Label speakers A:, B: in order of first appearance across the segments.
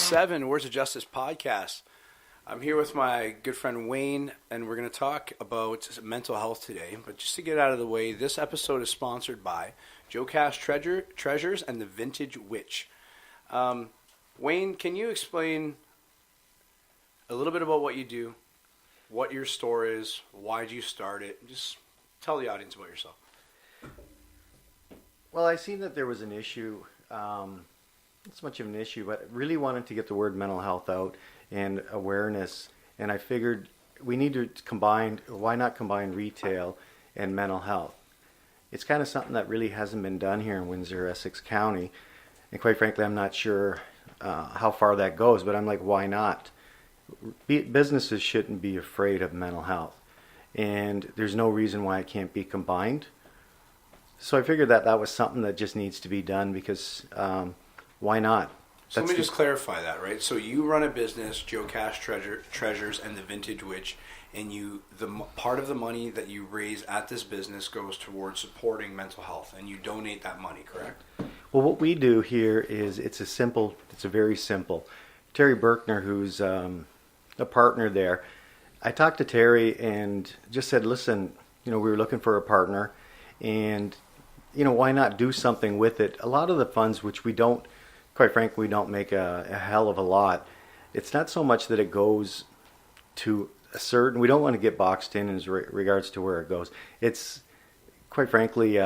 A: 7 Words of Justice podcast. I'm here with my good friend Wayne, and we're going to talk about mental health today. But just to get out of the way, this episode is sponsored by JoeKash Treasures and the Vintage Witch. Wayne, can you explain a little bit about what you do, what your store is, why'd you start it? Just tell the audience about yourself.
B: Well, I seen that there was an issue, not so much of an issue, but really wanted to get the word mental health out and awareness. And I figured we need to combine, why not combine retail and mental health? It's kind of something that really hasn't been done here in Windsor, Essex County. And quite frankly, I'm not sure how far that goes, but I'm like, why not? Businesses shouldn't be afraid of mental health. And there's no reason why it can't be combined. So I figured that was something that just needs to be done because why not?
A: So let me just clarify that, right? So you run a business, JoeKash Treasures and the Vintage Witch, and the part of the money that you raise at this business goes towards supporting mental health, and you donate that money, correct?
B: Well, what we do here is it's a very simple. Terry Berkner, who's a partner there, I talked to Terry and just said, listen, we were looking for a partner, and why not do something with it? A lot of the funds, which we don't, quite frankly, we don't make a hell of a lot. It's not so much that it goes to a certain, we don't want to get boxed in regards to where it goes. It's, quite frankly,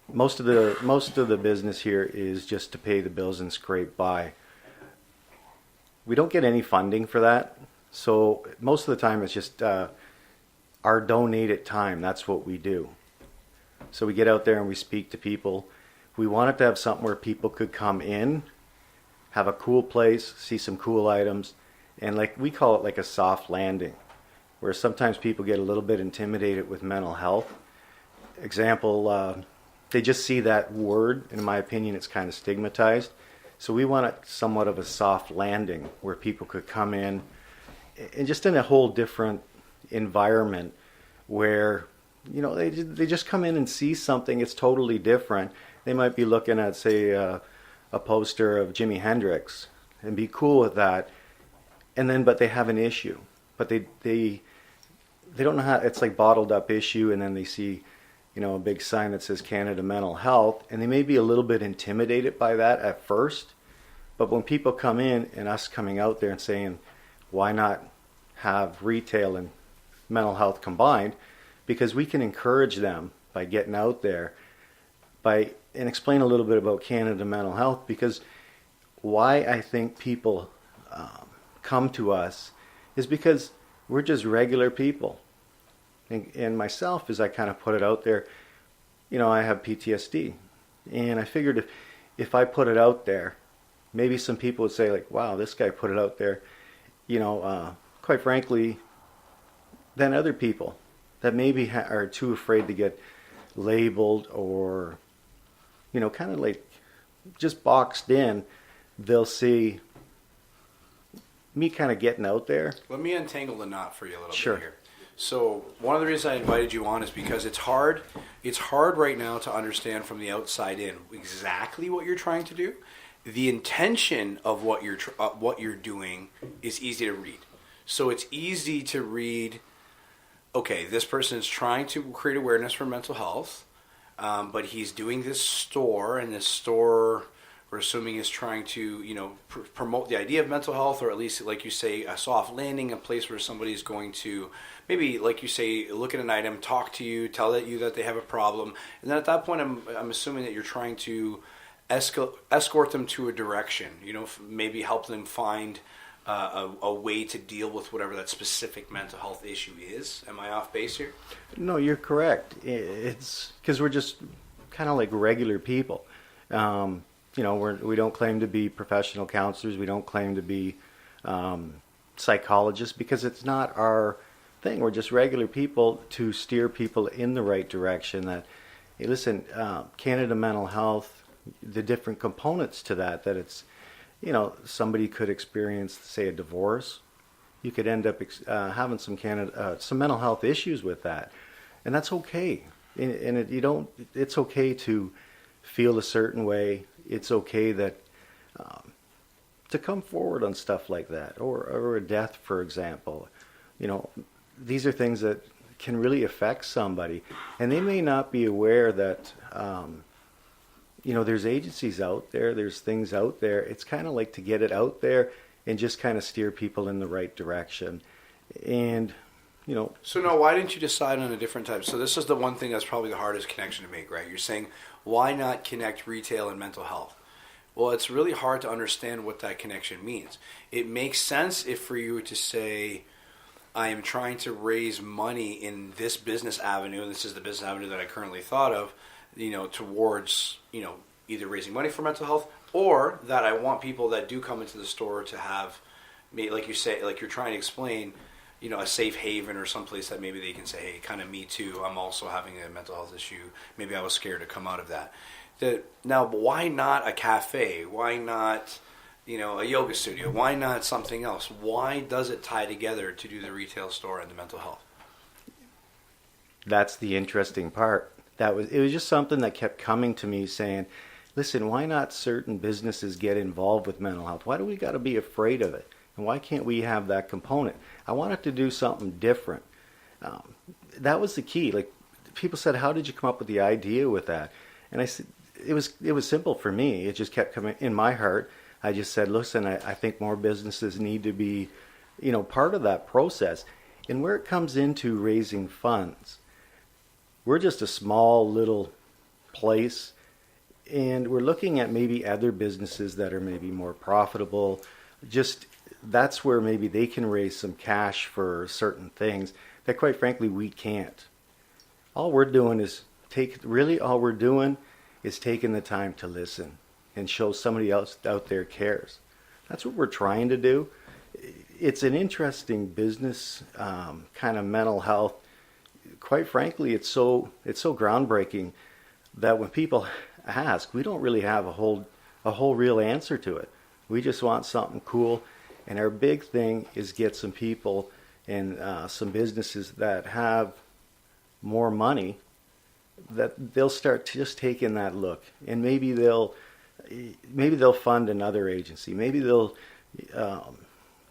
B: most of the business here is just to pay the bills and scrape by. We don't get any funding for that. So most of the time it's just our donated time. That's what we do. So we get out there and we speak to people. We wanted to have something where people could come in, have a cool place, see some cool items, and like we call it like a soft landing, where sometimes people get a little bit intimidated with mental health. Example, they just see that word, and in my opinion it's kind of stigmatized. So we want it somewhat of a soft landing where people could come in and just in a whole different environment where they just come in and see something. It's totally different. They might be looking at, say, a poster of Jimi Hendrix and be cool with that, but they have an issue, but they don't know how. It's like bottled up issue, and then they see a big sign that says Canada Mental Health, and they may be a little bit intimidated by that at first. But when people come in and us coming out there and saying, why not have retail and mental health combined? Because we can encourage them by getting out there and explain a little bit about Canada Mental Health, because why I think people come to us is because we're just regular people. And myself, as I kind of put it out there, I have PTSD. And I figured if I put it out there, maybe some people would say like, wow, this guy put it out there, quite frankly, than other people that maybe are too afraid to get labeled or, kind of like just boxed in. They'll see me kind of getting out there.
A: Let me untangle the knot for you a little
B: Sure.
A: bit here. So one of the reasons I invited you on is because it's hard. It's hard right now to understand from the outside in exactly what you're trying to do. The intention of what you're doing is easy to read. So it's easy to read, okay, this person is trying to create awareness for mental health, but he's doing this store, and this store, we're assuming, is trying to, promote the idea of mental health, or at least, like you say, a soft landing, a place where somebody's going to, maybe, like you say, look at an item, talk to you, tell you that they have a problem, and then at that point, I'm assuming that you're trying to escort them to a direction, maybe help them find a way to deal with whatever that specific mental health issue is. Am I off base here?
B: No, you're correct. It's because we're just kind of like regular people. We don't claim to be professional counselors. We don't claim to be psychologists, because it's not our thing. We're just regular people to steer people in the right direction. That, hey, listen, Canada Mental Health, the different components to that it's, somebody could experience, say, a divorce. You could end up having some mental health issues with that, and that's okay. And it's okay to feel a certain way. It's okay that to come forward on stuff like that, or a death, for example. You know, these are things that can really affect somebody, and they may not be aware that, you know, there's agencies out there, there's things out there. It's kind of like to get it out there and just kind of steer people in the right direction. And, you know.
A: So now, why didn't you decide on a different type? So this is the one thing that's probably the hardest connection to make, right? You're saying, why not connect retail and mental health? Well, it's really hard to understand what that connection means. It makes sense if for you to say, I am trying to raise money in this business avenue, and this is the business avenue that I currently thought of, you know, towards, you know, either raising money for mental health, or that I want people that do come into the store to have, like you say, like you're trying to explain, you know, a safe haven or someplace that maybe they can say, hey, kind of me too, I'm also having a mental health issue. Maybe I was scared to come out of that. Now, why not a cafe? Why not, you know, a yoga studio? Why not something else? Why does it tie together to do the retail store and the mental health?
B: That's the interesting part. It was just something that kept coming to me saying, listen, why not certain businesses get involved with mental health? Why do we got to be afraid of it? And why can't we have that component? I wanted to do something different. That was the key. Like, people said, how did you come up with the idea with that? And I said, it was simple for me. It just kept coming in my heart. I just said, listen, I think more businesses need to be, you know, part of that process. And where it comes into raising funds, we're just a small little place, and we're looking at maybe other businesses that are maybe more profitable. Just that's where maybe they can raise some cash for certain things that, quite frankly, we can't. All we're doing is taking the time to listen and show somebody else out there cares. That's what we're trying to do. It's an interesting business, kind of mental health. Quite frankly, it's so groundbreaking that when people ask, we don't really have a whole real answer to it. We just want something cool, and our big thing is get some people and some businesses that have more money, that they'll start just taking that look, and maybe they'll fund another agency. Maybe they'll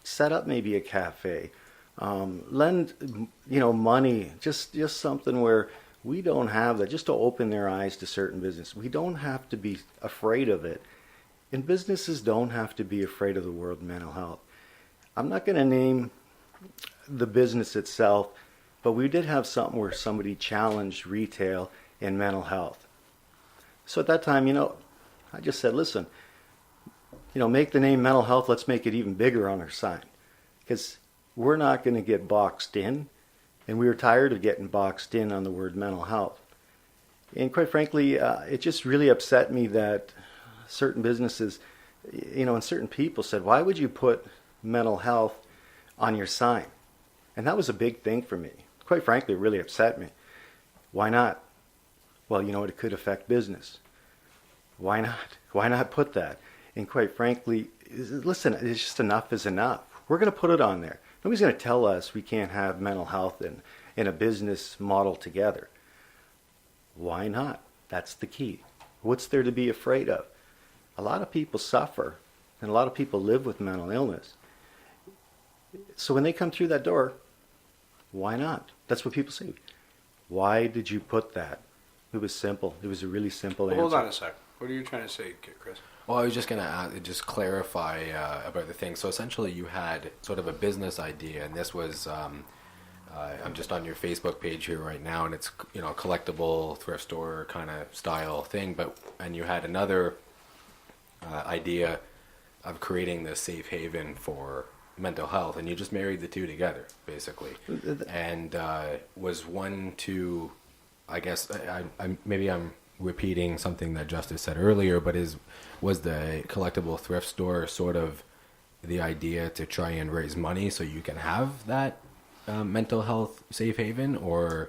B: set up maybe a cafe, lend, you know, money, just something where we don't have that, just to open their eyes to certain business. We don't have to be afraid of it, and businesses don't have to be afraid of the word mental health. I'm not going to name the business itself, but we did have something where somebody challenged retail and mental health. So at that time, you know, I just said, listen, you know, make the name mental health, let's make it even bigger on our sign. Because we're not going to get boxed in, and we were tired of getting boxed in on the word mental health. And quite frankly, it just really upset me that certain businesses, you know, and certain people said, why would you put mental health on your sign? And that was a big thing for me. Quite frankly, it really upset me. Why not? Well, you know what, it could affect business. Why not? Why not put that? And quite frankly, listen, it's just enough is enough. We're going to put it on there. Nobody's going to tell us we can't have mental health in a business model together. Why not? That's the key. What's there to be afraid of? A lot of people suffer, and a lot of people live with mental illness. So when they come through that door, why not? That's what people say. Why did you put that? It was simple. It was a really simple answer.
A: Hold on a sec. What are you trying to say, Chris?
C: Well, I was just going to just clarify about the thing. So essentially you had sort of a business idea, and this was, I'm just on your Facebook page here right now, and it's, you know, a collectible thrift store kind of style thing, and you had another idea of creating this safe haven for mental health, and you just married the two together, basically. And was one to, I guess, maybe I'm repeating something that Justice said earlier, but was the collectible thrift store sort of the idea to try and raise money so you can have that mental health safe haven, or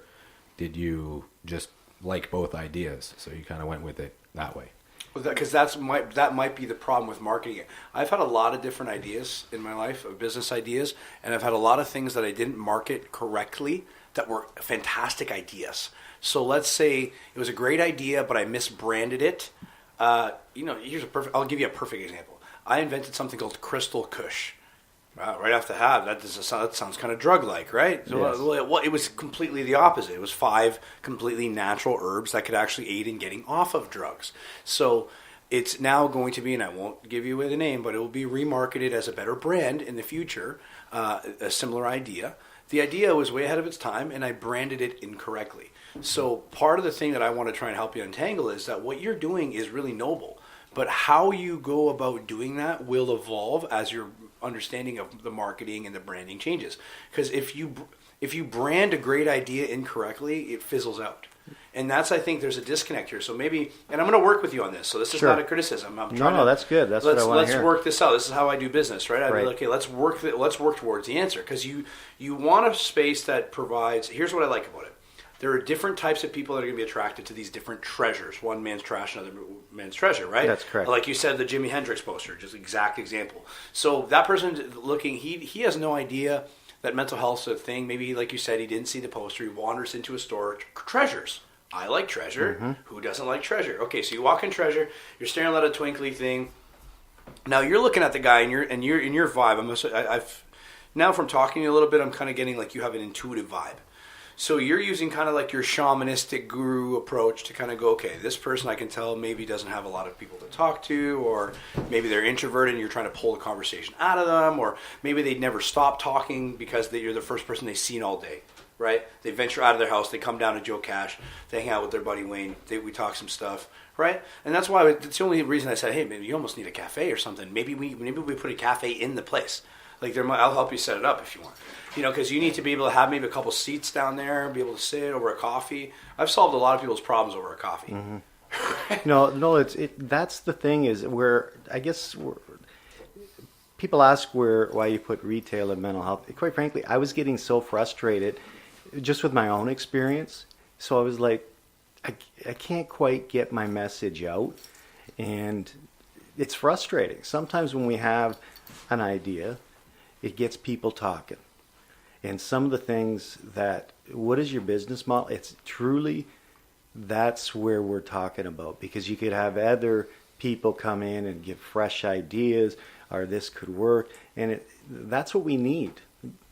C: did you just like both ideas, so you kind of went with it that way?
A: Because that might be the problem with marketing it. I've had a lot of different ideas in my life, of business ideas, and I've had a lot of things that I didn't market correctly that were fantastic ideas. So let's say it was a great idea, but I misbranded it. I'll give you a perfect example. I invented something called Crystal Kush. Wow, right off the hat, that sounds kind of drug-like, right? So,
B: Yes.
A: well, it was completely the opposite. It was 5 completely natural herbs that could actually aid in getting off of drugs. So it's now going to be, and I won't give you away the name, but it will be remarketed as a better brand in the future, a similar idea. The idea was way ahead of its time, and I branded it incorrectly. So part of the thing that I want to try and help you untangle is that what you're doing is really noble, but how you go about doing that will evolve as your understanding of the marketing and the branding changes. Because if you brand a great idea incorrectly, it fizzles out. And that's, I think, there's a disconnect here. So maybe, and I'm going to work with you on this. So this is
B: Sure.
A: not a criticism.
B: No, that's good. That's what I want to hear.
A: Let's work this out. This is how I do business, right? I'd
B: Right.
A: be like, okay, let's work towards the answer. Because you want a space that provides. Here's what I like about it. There are different types of people that are going to be attracted to these different treasures. One man's trash, another man's treasure, right?
B: That's correct.
A: Like you said, the Jimi Hendrix poster, just exact example. So that person looking, he has no idea that mental health's a thing. Maybe, like you said, he didn't see the poster. He wanders into a store, treasures. I like treasure.
B: Mm-hmm.
A: Who doesn't like treasure? Okay, so you walk in treasure. You're staring at a twinkly thing. Now you're looking at the guy, and you're in your vibe. I've now from talking to you a little bit, I'm kind of getting like you have an intuitive vibe. So you're using kind of like your shamanistic guru approach to kind of go, okay, this person I can tell maybe doesn't have a lot of people to talk to, or maybe they're introverted and you're trying to pull the conversation out of them, or maybe they'd never stop talking because you're the first person they've seen all day, right? They venture out of their house, they come down to JoeKash, they hang out with their buddy Wayne, we talk some stuff, right? And that's why it's the only reason I said, hey, maybe you almost need a cafe or something. Maybe we put a cafe in the place. Like I'll help you set it up if you want. Because you need to be able to have maybe a couple seats down there, be able to sit over a coffee. I've solved a lot of people's problems over a coffee.
B: Mm-hmm. No, that's the thing is where I guess people ask why you put retail and mental health. Quite frankly, I was getting so frustrated just with my own experience. So I was like, I can't quite get my message out, and it's frustrating. Sometimes when we have an idea, it gets people talking. And some of the things what is your business model? It's truly, that's where we're talking about. Because you could have other people come in and give fresh ideas, or this could work. And that's what we need.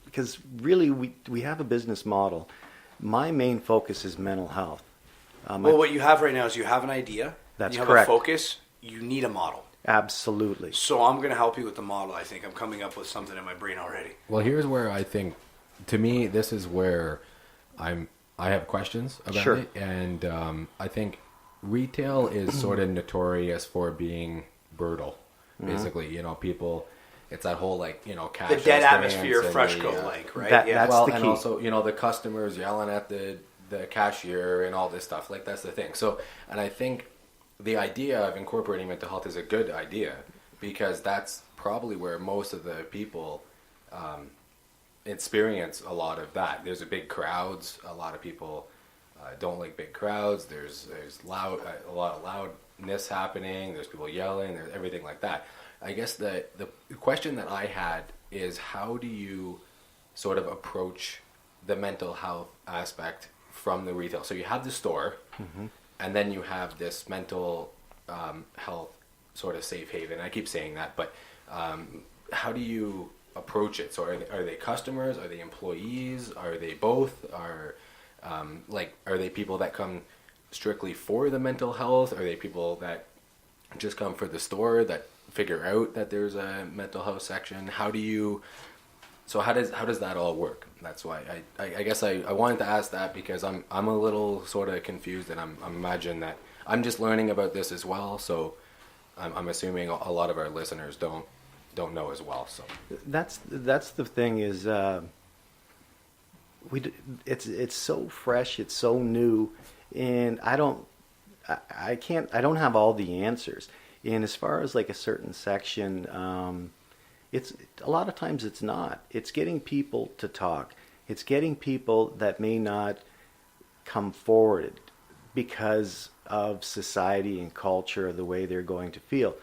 B: Because really, we have a business model. My main focus is mental health.
A: What you have right now is you have an idea.
B: That's
A: you have
B: correct.
A: a focus. You need a model.
B: Absolutely.
A: So I'm going to help you with the model. I think I'm coming up with something in my brain already.
C: Well, here's where I think, to me, this is where I have questions about
B: Sure.
C: it, and I think retail is sort of notorious for being brutal. Basically, people, it's that whole cash
A: The dead
C: restaurants
A: atmosphere,
C: and
A: Fresco,
C: the,
A: right?
B: That-
A: Yeah.
B: that's the
C: and
B: key.
C: also the customers yelling at the cashier and all this stuff. Like, that's the thing. So, and I think the idea of incorporating mental health is a good idea, because that's probably where most of the people experience a lot of that. There's a big crowds. A lot of people don't like big crowds. There's a lot of loudness happening. There's people yelling. There's everything like that. I guess the question that I had is, how do you sort of approach the mental health aspect from the retail? So you have the store, and then you have this mental health sort of safe haven. I keep saying that, but how do you approach it? So are they customers? Are they employees? Are they both? Are they people that come strictly for the mental health? Are they people that just come for the store, that figure out that there's a mental health section? How does that all work? That's why I guess I wanted to ask that, because I'm a little sort of confused, and I'm imagine that I'm just learning about this as well. So I'm assuming a lot of our listeners don't know as well. So
B: That's the thing is, it's so fresh, it's so new, and I don't have all the answers. And as far as like a certain section, it's a lot of times it's not. It's getting people to talk. It's getting people that may not come forward because of society and culture, the way they're going to feel.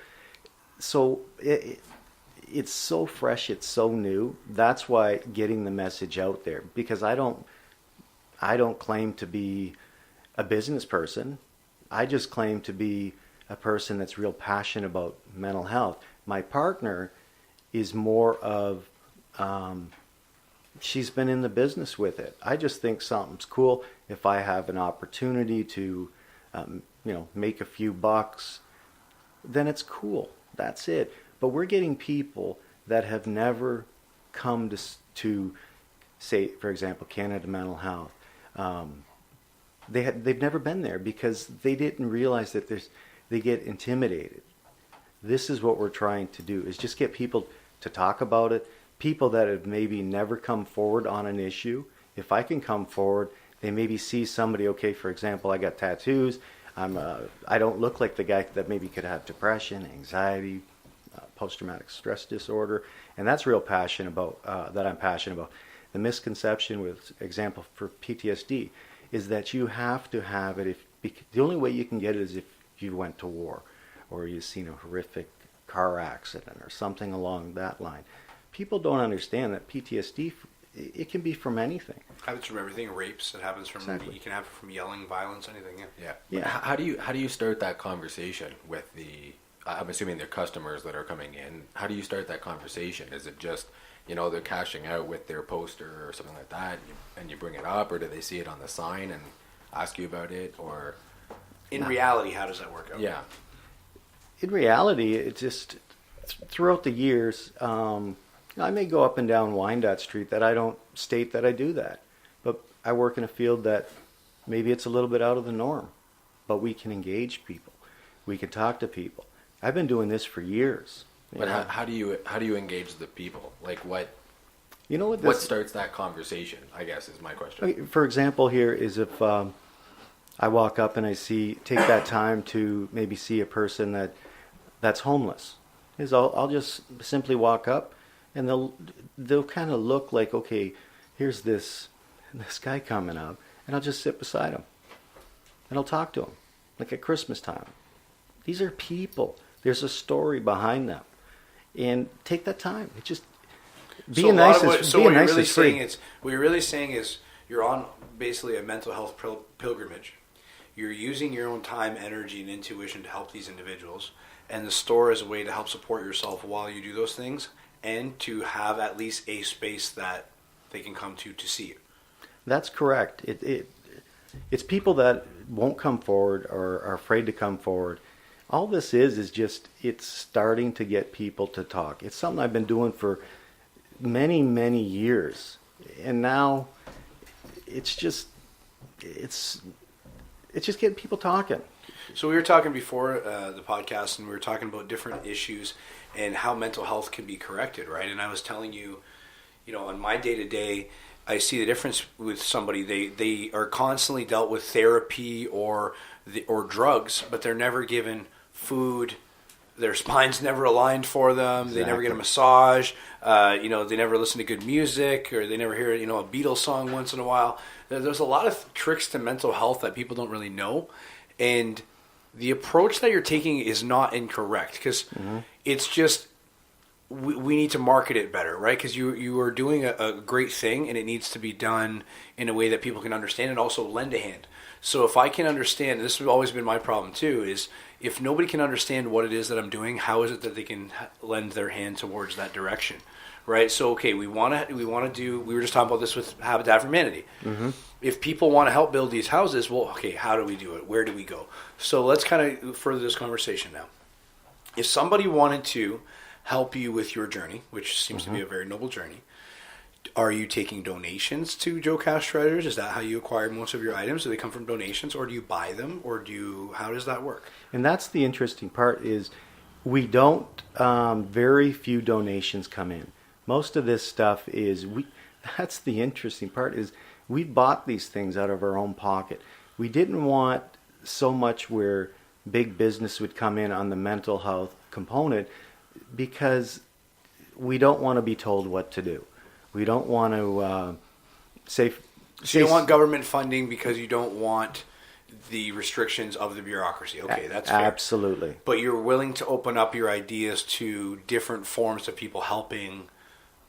B: So it's so fresh, it's so new. That's why getting the message out there, because I don't claim to be a business person. I just claim to be a person that's real passionate about mental health. My partner is more of, she's been in the business with it. I just think something's cool if I have an opportunity to, make a few bucks, then it's cool. That's it. But we're getting people that have never come to say, for example, Canada Mental Health. They've never been there because they didn't realize that they get intimidated. This is what we're trying to do, is just get people to talk about it. People that have maybe never come forward on an issue. If I can come forward, they maybe see somebody, okay, for example, I got tattoos. I don't look like the guy that maybe could have depression, anxiety, post-traumatic stress disorder, and that's real passion about, that I'm passionate about. The misconception with example for PTSD is that you have to have it the only way you can get it is if you went to war or you've seen a horrific car accident or something along that line. People don't understand that PTSD, it can be from anything.
A: Happens from everything. Rapes. It happens from.
B: Exactly.
A: You can have it from yelling, violence, anything. Yeah.
C: Yeah. How do you start that conversation with the? I'm assuming they're customers that are coming in. How do you start that conversation? Is it just they're cashing out with their poster or something like that, and you bring it up, or do they see it on the sign and ask you about it, or?
A: In reality, how does that work out?
C: Yeah.
B: In reality, it just throughout the years. I may go up and down Wyandotte Street that I don't state that I do that. But I work in a field that maybe it's a little bit out of the norm. But we can engage people. We can talk to people. I've been doing this for years.
C: But how do you engage the people? Like what? What starts that conversation, I guess, is my question.
B: For example, here is if I walk up and I take that time to maybe see a person that's homeless. I'll just simply walk up. And they'll kind of look like, okay, here's this guy coming up, and I'll just sit beside him, and I'll talk to him, like at Christmas time. These are people. There's a story behind them, and take that time. It just being nice is free.
A: What you're really saying is you're on basically a mental health pilgrimage. You're using your own time, energy, and intuition to help these individuals, and the store is a way to help support yourself while you do those things. And to have at least a space that they can come to see you.
B: That's correct. It's people that won't come forward or are afraid to come forward. All this is just it's starting to get people to talk. It's something I've been doing for many, many years, and now it's just getting people talking.
A: So we were talking before the podcast, and we were talking about different issues and how mental health can be corrected, right? And I was telling you, on my day-to-day, I see the difference with somebody. They are constantly dealt with therapy or drugs, but they're never given food. Their spine's never aligned for them. Exactly. They never get a massage. They never listen to good music, or they never hear a Beatles song once in a while. There's a lot of tricks to mental health that people don't really know, and the approach that you're taking is not incorrect, because it's just we need to market it better, right? Because you are doing a great thing, and it needs to be done in a way that people can understand and also lend a hand. So if I can understand, this has always been my problem too, is if nobody can understand what it is that I'm doing, how is it that they can lend their hand towards that direction, right? So okay, we want to do. We were just talking about this with Habitat for Humanity. Mm-hmm. If people want to help build these houses, well, okay, how do we do it? Where do we go? So let's kind of further this conversation now. If somebody wanted to help you with your journey, which seems to be a very noble journey, are you taking donations to JoeKash Treasures? Is that how you acquire most of your items? Do they come from donations, or do you buy them, or how does that work? And
B: that's the interesting part is we don't, very few donations come in. Most of this stuff that's the interesting part is we bought these things out of our own pocket. We didn't want so much where big business would come in on the mental health component, because we don't want to be told what to do. We don't want to say...
A: So you don't want government funding because you don't want the restrictions of the bureaucracy. Okay, that's fair.
B: Absolutely.
A: But you're willing to open up your ideas to different forms of people helping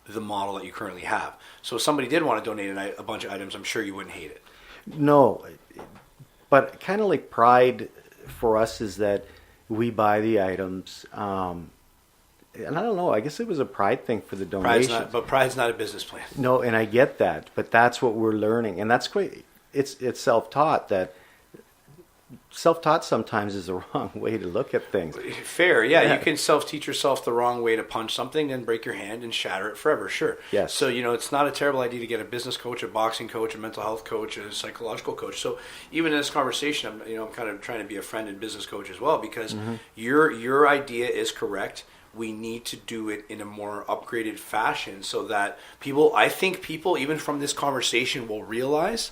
A: the model that you currently have. So if somebody did want to donate a bunch of items, I'm sure you wouldn't hate it.
B: No, but kind of like pride for us is that we buy the items. And I don't know, I guess it was a pride thing for the donations.
A: Pride's not a business plan.
B: No, and I get that, but that's what we're learning. And that's great. It's self-taught that self-taught sometimes is the wrong way to look at things.
A: Fair, yeah. You can self-teach yourself the wrong way to punch something and break your hand and shatter it forever, sure.
B: Yes.
A: So, it's not a terrible idea to get a business coach, a boxing coach, a mental health coach, a psychological coach. So even in this conversation, I'm kind of trying to be a friend and business coach as well, because your idea is correct. We need to do it in a more upgraded fashion so that I think people, even from this conversation, will realize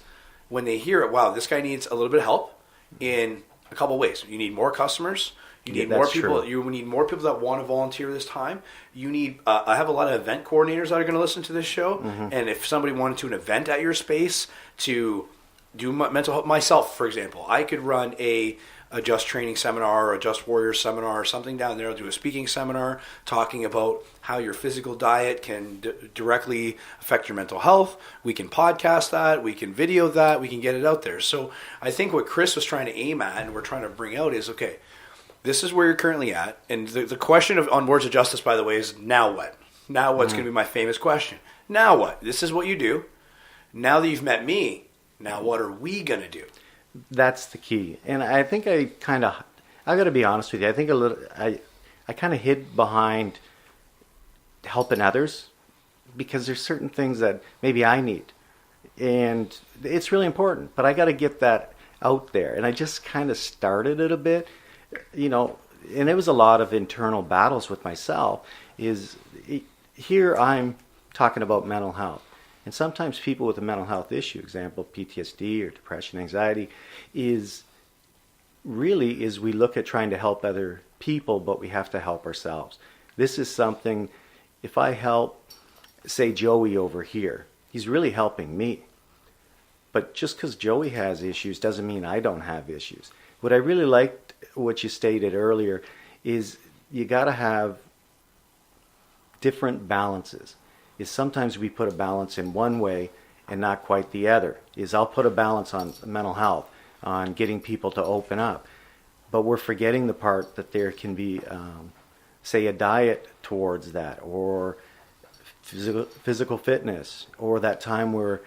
A: when they hear it, wow, this guy needs a little bit of help in a couple ways. You need more customers. You need more people. True. You need more people that want to volunteer this time. You need. I have a lot of event coordinators that are going to listen to this show. And if somebody wanted to an event at your space to do mental health, myself, for example, I could run a Just training seminar or a Just Warrior seminar or something down there. I'll do a speaking seminar talking about how your physical diet can directly affect your mental health. We can podcast that. We can video that. We can get it out there. So I think what Chris was trying to aim at and we're trying to bring out is, okay, this is where you're currently at. And the question on Words of Justice, by the way, is now what? Now what's going to be my famous question. Now what? This is what you do. Now that you've met me, now what are we going to do?
B: That's the key. And I think I got to be honest with you, I think I kind of hid behind helping others because there's certain things that maybe I need. And it's really important, but I got to get that out there. And I just kind of started it a bit, and it was a lot of internal battles with myself. Here I'm talking about mental health. And sometimes people with a mental health issue, example PTSD or depression, anxiety, is we look at trying to help other people, but we have to help ourselves. This is something, if I help, say Joey over here, he's really helping me. But just because Joey has issues doesn't mean I don't have issues. What I really liked, what you stated earlier, is you got to have different balances. Is sometimes we put a balance in one way and not quite the other. I'll put a balance on mental health, on getting people to open up. But we're forgetting the part that there can be, say, a diet towards that, or physical fitness, or that time where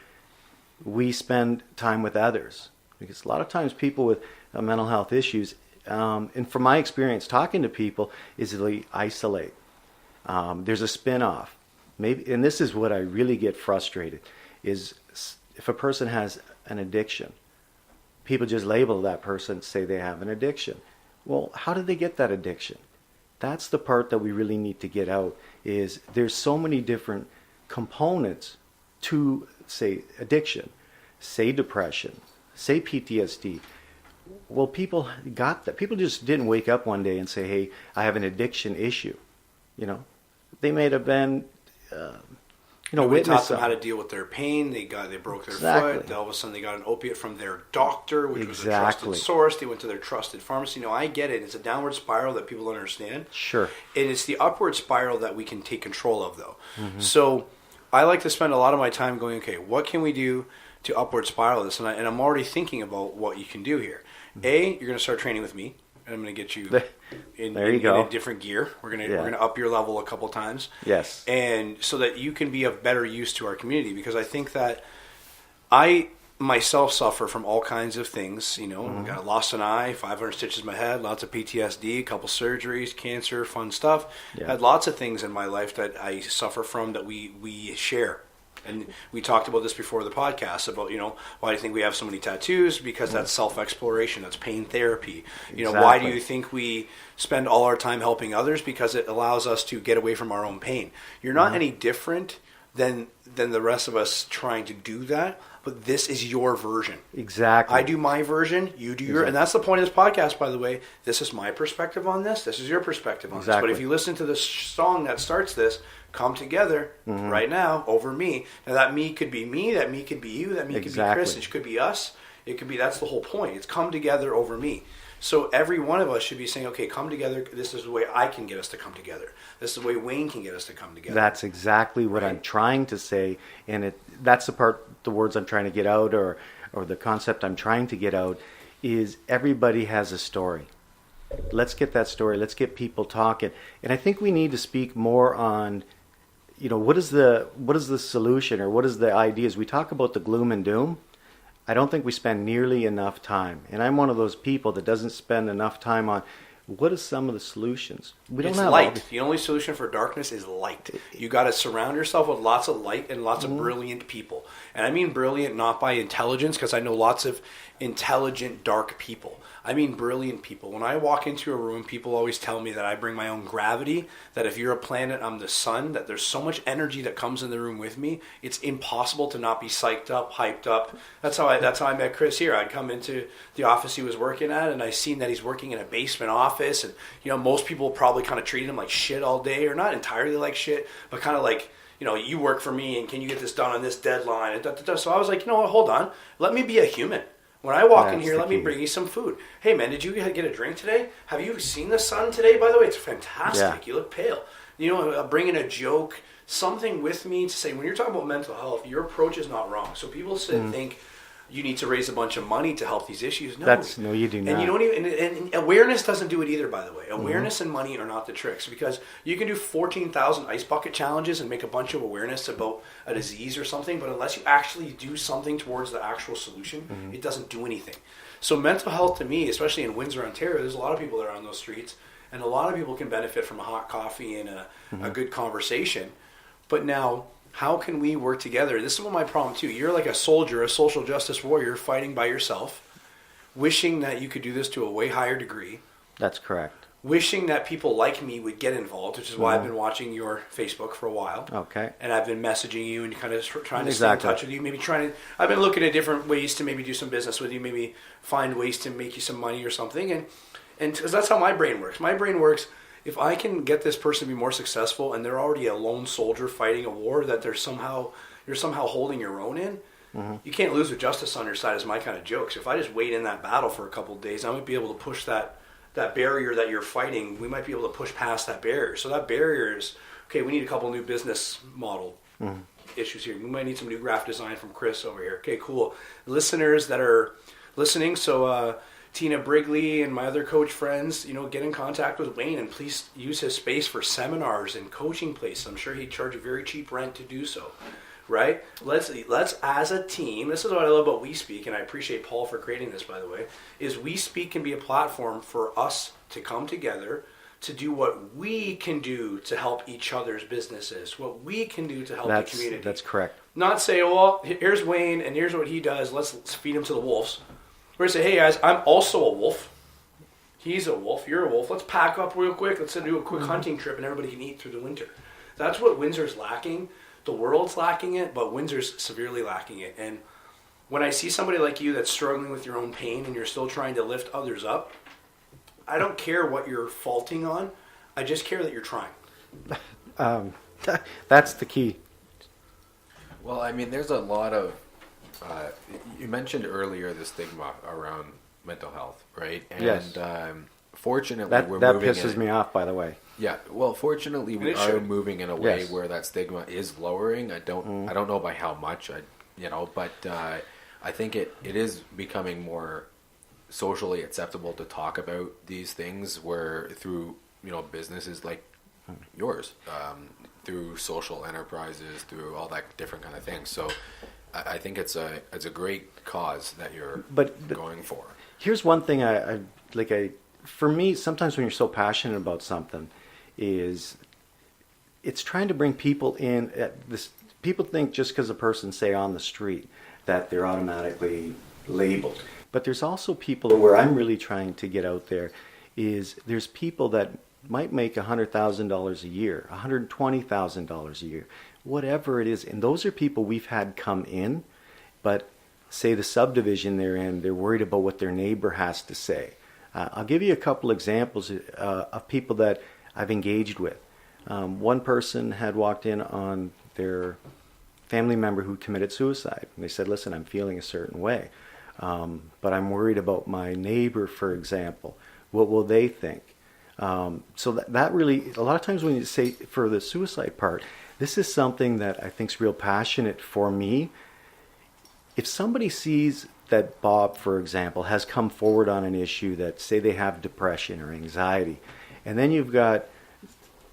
B: we spend time with others. Because a lot of times people with mental health issues, and from my experience talking to people, is they isolate. There's a spin-off. Maybe, and this is what I really get frustrated, is if a person has an addiction, people just label that person, say they have an addiction. Well, how did they get that addiction? That's the part that we really need to get out, is there's so many different components to, say, addiction, say depression, say PTSD. Well, people got that. People just didn't wake up one day and say, hey, I have an addiction issue. They may have been...
A: we taught them how to deal with their pain. They broke their foot. All of a sudden, they got an opiate from their doctor, which was a trusted source. They went to their trusted pharmacy. I get it. It's a downward spiral that people don't understand.
B: Sure.
A: And it's the upward spiral that we can take control of, though. So I like to spend a lot of my time going, okay, what can we do to upward spiral this? And I'm already thinking about what you can do here. You're going to start training with me. And I'm going to get you in a different gear. We're going to up your level a couple times.
B: Yes.
A: And so that you can be of better use to our community, because I think that I myself suffer from all kinds of things. Got lost an eye, 500 stitches in my head, lots of PTSD, a couple surgeries, cancer, fun stuff. Had lots of things in my life that I suffer from that we share. And we talked about this before the podcast about, why do you think we have so many tattoos? Because that's self-exploration. That's pain therapy. Why do you think we spend all our time helping others? Because it allows us to get away from our own pain. You're not any different than the rest of us trying to do that, but this is your version.
B: Exactly.
A: I do my version, you do your, and that's the point of this podcast, by the way. This is my perspective on this. This is your perspective on this. But if you listen to this song that starts this, come together right now over me. Now that me could be me, that me could be you, that me could be Chris, it could be us. It could be, that's the whole point. It's come together over me. So every one of us should be saying, okay, come together. This is the way I can get us to come together. This is the way Wayne can get us to come together.
B: That's exactly what I'm trying to say. And that's the words I'm trying to get out, or the concept I'm trying to get out, is everybody has a story. Let's get that story. Let's get people talking. And I think we need to speak more on, what is the solution, or what is the ideas? We talk about the gloom and doom. I don't think we spend nearly enough time. And I'm one of those people that doesn't spend enough time on what are some of the solutions. We don't
A: It's
B: have
A: light. The only solution for darkness is light. You got to surround yourself with lots of light and lots of brilliant people. And I mean brilliant not by intelligence, because I know lots of intelligent, dark people. I mean brilliant people. When I walk into a room, people always tell me that I bring my own gravity, that if you're a planet, I'm the sun, that there's so much energy that comes in the room with me, it's impossible to not be psyched up, hyped up. That's how I met Chris here. I'd come into the office he was working at, and I seen that he's working in a basement office, and most people probably kind of treated him like shit all day, or not entirely like shit, but kind of like, you work for me, and can you get this done on this deadline? And So I was like, hold on, let me be a human. When I walk in here, let me bring you some food. Hey, man, did you get a drink today? Have you seen the sun today, by the way? It's fantastic. Yeah. You look pale. Bring in a joke, something with me to say, when you're talking about mental health, your approach is not wrong. So people think you need to raise a bunch of money to help these issues.
B: No, you do not.
A: And you don't even, and awareness doesn't do it either, by the way. Awareness and money are not the tricks, because you can do 14,000 ice bucket challenges and make a bunch of awareness about a disease or something, but unless you actually do something towards the actual solution, it doesn't do anything. So mental health, to me, especially in Windsor, Ontario, there's a lot of people that are on those streets, and a lot of people can benefit from a hot coffee and a good conversation. But now, how can we work together? This is my problem too. You're like a soldier, a social justice warrior, fighting by yourself, wishing that you could do this to a way higher degree.
B: That's correct.
A: Wishing that people like me would get involved, which is why I've been watching your Facebook for a while.
B: Okay.
A: And I've been messaging you and kind of trying to stay in touch with you. I've been looking at different ways to maybe do some business with you, maybe find ways to make you some money or something. And because that's how my brain works. My brain works, if I can get this person to be more successful and they're already a lone soldier fighting a war that you're somehow holding your own in, you can't lose with justice on your side is my kind of joke. So if I just wait in that battle for a couple of days, I might be able to push that barrier that you're fighting. We might be able to push past that barrier. So that barrier is, okay, we need a couple new business model issues here. We might need some new graphic design from Chris over here. Okay, cool. Listeners that are listening, so Tina Brigley and my other coach friends, get in contact with Wayne and please use his space for seminars and coaching places. I'm sure he'd charge a very cheap rent to do so, right? Let's as a team, this is what I love about We Speak, and I appreciate Paul for creating this, by the way, is We Speak can be a platform for us to come together to do what we can do to help each other's businesses, what we can do to help the community.
B: That's correct.
A: Not say, well, here's Wayne and here's what he does, let's feed him to the wolves. We're going to say, hey guys, I'm also a wolf. He's a wolf, you're a wolf. Let's pack up real quick. Let's do a quick hunting trip and everybody can eat through the winter. That's what Windsor's lacking. The world's lacking it, but Windsor's severely lacking it. And when I see somebody like you that's struggling with your own pain and you're still trying to lift others up, I don't care what you're faulting on. I just care that you're trying.
B: That's the key.
C: Well, I mean, there's a lot of... you mentioned earlier the stigma around mental health, right? And
B: yes.
C: Fortunately,
B: that
C: we're moving.
B: That pisses me off, by the way.
C: Yeah. Well, fortunately, we are moving in a way
B: Yes.
C: where that stigma is lowering. I don't know by how much. But I think it is becoming more socially acceptable to talk about these things. Where through businesses like yours, through social enterprises, through all that different kind of things. So. I think it's a great cause that you're going for.
B: Here's one thing for me, sometimes when you're so passionate about something, is it's trying to bring people in. People think just because a person say on the street that they're automatically labeled. But there's also people where I'm really trying to get out there is there's people that might make $100,000 a year, $120,000 a year, whatever it is. And those are people we've had come in, but say the subdivision they're in, they're worried about what their neighbor has to say. I'll give you a couple examples of people that I've engaged with. One person had walked in on their family member who committed suicide. And they said, listen, I'm feeling a certain way, but I'm worried about my neighbor, for example. What will they think? So that really, a lot of times when you say for the suicide part, this is something that I think is real passionate for me. If somebody sees that Bob, for example, has come forward on an issue that, say they have depression or anxiety, and then you've got,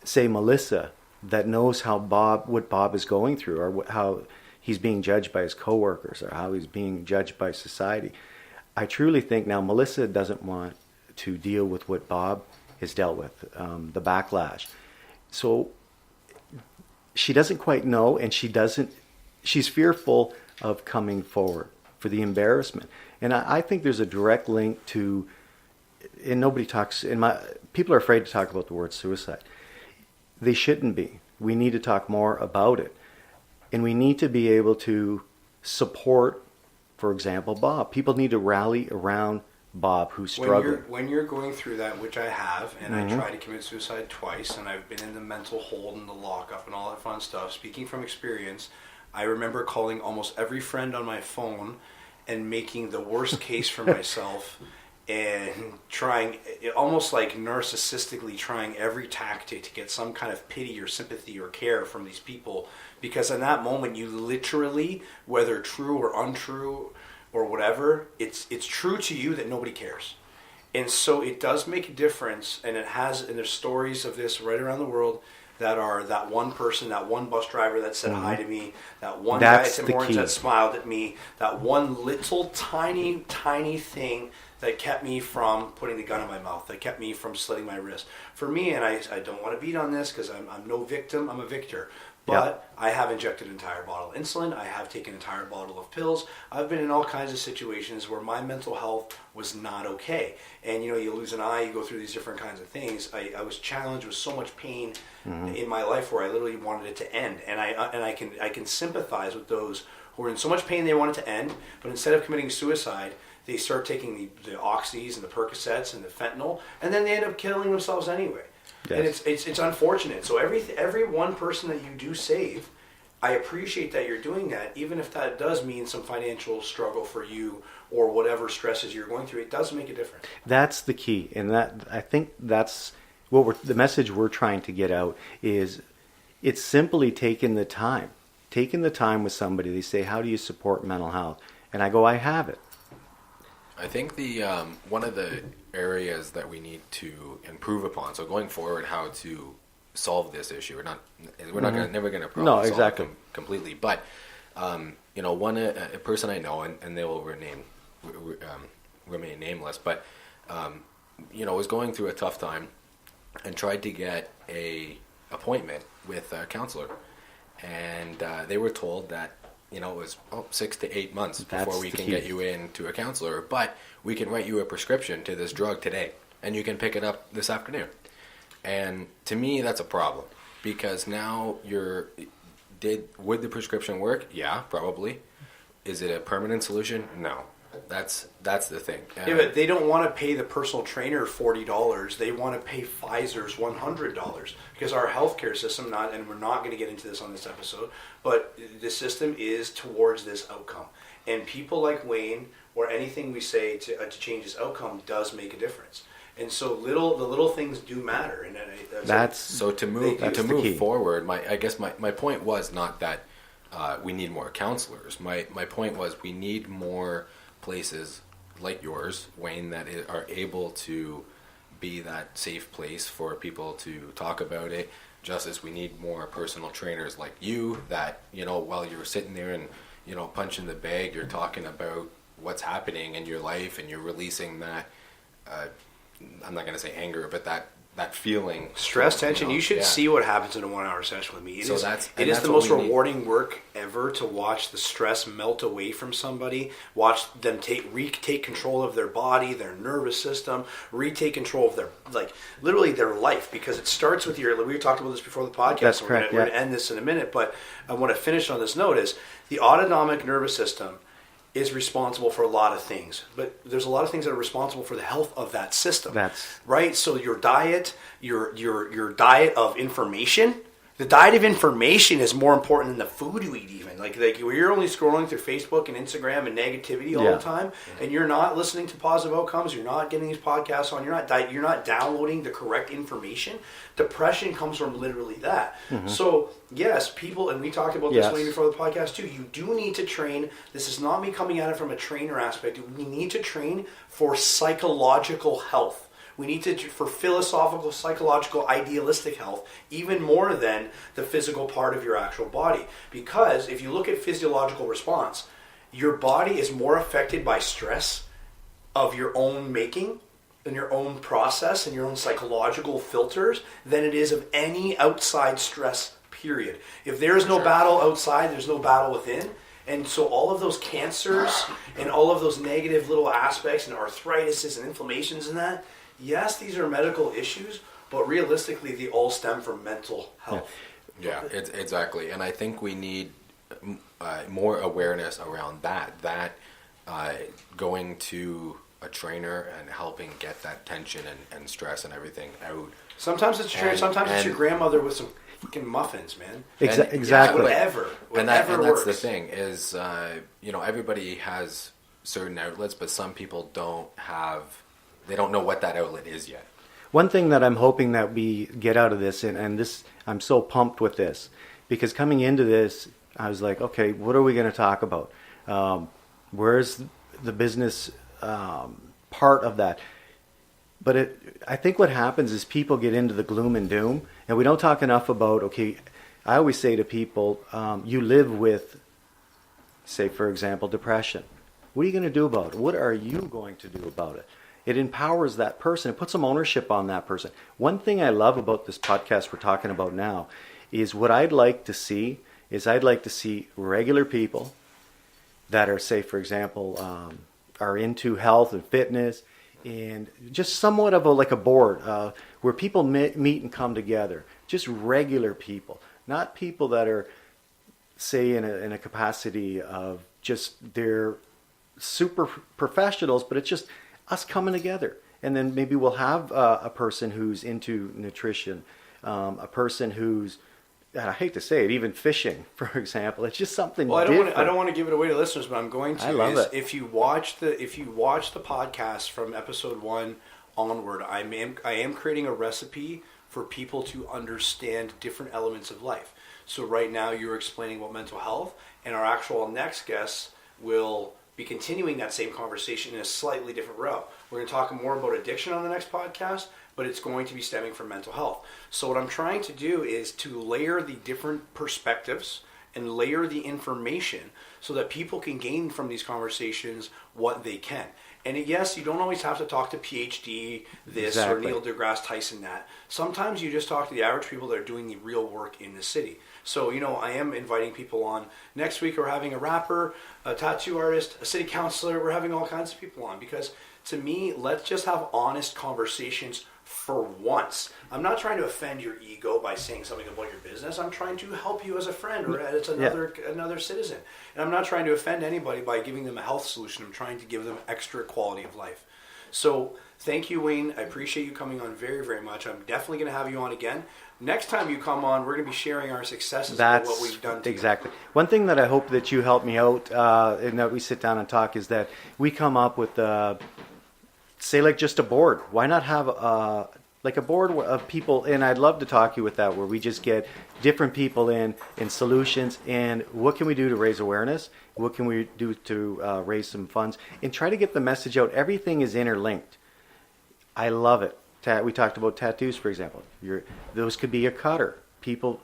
B: say, Melissa, that knows what Bob is going through, or how he's being judged by his coworkers, or how he's being judged by society. I truly think now Melissa doesn't want to deal with what Bob has dealt with, the backlash. So she doesn't quite know, and she's fearful of coming forward for the embarrassment. And I think there's a direct link to, and people are afraid to talk about the word suicide. They shouldn't be. We need to talk more about it. And we need to be able to support, for example, Bob. People need to rally around Bob, who's struggling.
A: When you're going through that, which I have, and I tried to commit suicide twice, and I've been in the mental hold and the lockup and all that fun stuff. Speaking from experience, I remember calling almost every friend on my phone and making the worst case for myself, and trying, almost like narcissistically trying every tactic to get some kind of pity or sympathy or care from these people, because in that moment you literally, whether true or untrue or whatever, it's true to you that nobody cares. And so it does make a difference, and there's stories of this right around the world that are that one person, that one bus driver that said hi to me, that one guy at Tim Hortons that smiled at me, that one little tiny thing that kept me from putting the gun in my mouth, that kept me from slitting my wrist. For me, and I don't want to beat on this because I'm no victim, I'm a victor. But I have injected an entire bottle of insulin. I have taken an entire bottle of pills. I've been in all kinds of situations where my mental health was not okay. And you lose an eye, you go through these different kinds of things. I was challenged with so much pain in my life where I literally wanted it to end. And I can sympathize with those who are in so much pain they want it to end, but instead of committing suicide, they start taking the oxys and the Percocets and the fentanyl, and then they end up killing themselves anyway. Yes. And it's unfortunate. So every one person that you do save, I appreciate that you're doing that, even if that does mean some financial struggle for you or whatever stresses you're going through. It does make a difference.
B: That's the key, and I think that's what the message we're trying to get out is. It's simply taking the time with somebody. They say, "How do you support mental health?" And I go, "I have it."
C: I think the one of the areas that we need to improve upon. So going forward, how to solve this issue? We're never going to probably solve it completely. But a person I know, and they will remain nameless, but was going through a tough time and tried to get a appointment with a counselor, and they were told that it was 6 to 8 months before we can get you into a counselor, but we can write you a prescription to this drug today, and you can pick it up this afternoon. And to me, that's a problem, because now would the prescription work? Yeah, probably. Is it a permanent solution? No. That's the thing.
A: But they don't want to pay the personal trainer $40. They want to pay Pfizer's $100, because our healthcare system, and we're not going to get into this on this episode, but the system is towards this outcome. And people like Wayne, or anything we say to change this outcome, does make a difference. And so the little things do matter. And
C: to move forward. I guess my point was not that we need more counselors. My point was we need more places like yours, Wayne, that are able to be that safe place for people to talk about it. Just as we need more personal trainers like you that, while you're sitting there and, punching the bag, you're talking about what's happening in your life, and you're releasing that, I'm not going to say anger, but that feeling.
A: Stress, tension. You should see what happens in a 1 hour session with me. It is the most rewarding work ever to watch the stress melt away from somebody, watch them retake control of their body, their nervous system, retake control of literally their life, because it starts with we talked about this before the podcast.
B: That's correct.
A: We're going to end this in a minute, but I want to finish on this note is the autonomic nervous system is responsible for a lot of things, but there's a lot of things that are responsible for the health of that system. Right. So your diet, your diet of information, The diet of information is more important than the food you eat even. Like where you're only scrolling through Facebook and Instagram and negativity all the time, and you're not listening to positive outcomes, you're not getting these podcasts on, you're not downloading the correct information. Depression comes from literally that. So yes, people, and we talked about this way before the podcast too, you do need to train. This is not me coming at it from a trainer aspect. We need to train for psychological health. We need to, for philosophical, psychological, idealistic health, even more than the physical part of your actual body. Because if you look at physiological response, your body is more affected by stress of your own making and your own process and your own psychological filters than it is of any outside stress, period. If there is no battle outside, there's no battle within. And so all of those cancers and all of those negative little aspects and arthritises and inflammations and that, yes, these are medical issues, but realistically, they all stem from mental health.
C: Yeah, exactly. And I think we need more awareness around that going to a trainer and helping get that tension and stress and everything out.
A: Sometimes it's true. Sometimes it's your grandmother with some fucking muffins, man.
B: Exactly.
A: Yeah, whatever
C: and
A: that's
C: works. The thing is, everybody has certain outlets, but some people they don't know what that outlet is yet.
B: One thing that I'm hoping that we get out of this, and this, I'm so pumped with this, because coming into this, I was like, okay, what are we going to talk about? Where's the business part of that? But I think what happens is people get into the gloom and doom, and we don't talk enough about, okay, I always say to people, you live with, say, for example, depression. What are you going to do about it? What are you going to do about it? It empowers that person. It puts some ownership on that person. One thing I love about this podcast we're talking about now is what I'd like to see is I'd like to see regular people that are, say, for example, are into health and fitness and just somewhat of a board where people meet and come together. Just regular people, not people that are, say, in a capacity of just they're super professionals, but it's just us coming together. And then maybe we'll have a person who's into nutrition, a person who's, and I hate to say it, even fishing, for example. It's just something different.
A: I don't want to give it away to listeners, but I'm going to.
B: I love it.
A: If you watch the podcast from episode 1 onward, I am creating a recipe for people to understand different elements of life. So right now you're explaining about mental health, and our actual next guests will be continuing that same conversation in a slightly different route. We're going to talk more about addiction on the next podcast, but it's going to be stemming from mental health. So what I'm trying to do is to layer the different perspectives and layer the information so that people can gain from these conversations what they can. And yes, you don't always have to talk to PhD this or Neil deGrasse Tyson that. Sometimes you just talk to the average people that are doing the real work in the city. So, I am inviting people on. Next week we're having a rapper, a tattoo artist, a city councilor. We're having all kinds of people on because to me, let's just have honest conversations for once. I'm not trying to offend your ego by saying something about your business. I'm trying to help you as a friend or as another citizen. And I'm not trying to offend anybody by giving them a health solution. I'm trying to give them extra quality of life. So thank you, Wayne. I appreciate you coming on very, very much. I'm definitely going to have you on again. Next time you come on, we're going to be sharing our successes and what we've done together.
B: Exactly. One thing that I hope that you help me out and that we sit down and talk is that we come up with, say, like just a board. Why not have a board of people? And I'd love to talk to you with that, where we just get different people in solutions. And what can we do to raise awareness? What can we do to raise some funds? And try to get the message out. Everything is interlinked. I love it. We talked about tattoos, for example. Those could be a cutter. People,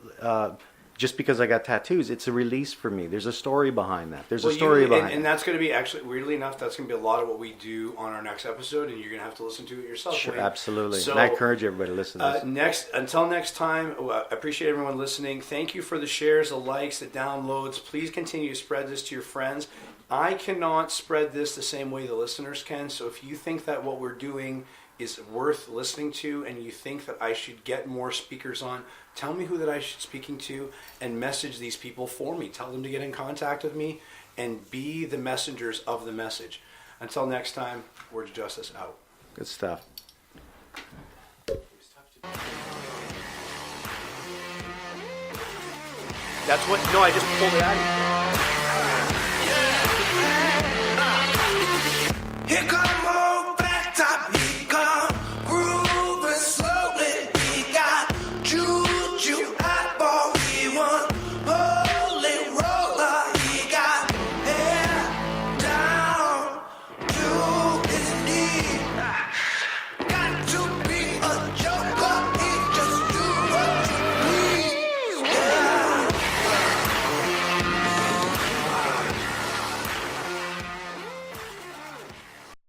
B: just because I got tattoos, it's a release for me. There's a story behind that.
A: And that's going to be, actually, weirdly enough, that's going to be a lot of what we do on our next episode, and you're going to have to listen to it yourself.
B: Sure,
A: Wayne.
B: absolutely.
A: So,
B: and I encourage everybody to listen to this.
A: Until next time, I appreciate everyone listening. Thank you for the shares, the likes, the downloads. Please continue to spread this to your friends. I cannot spread this the same way the listeners can, so if you think that what we're doing is worth listening to and you think that I should get more speakers on, tell me who that I should be speaking to and message these people for me. Tell them to get in contact with me and be the messengers of the message. Until next time, Words of Justice out.
B: Good stuff.
A: That's what. No, I just pulled it out of you.
D: Here come more.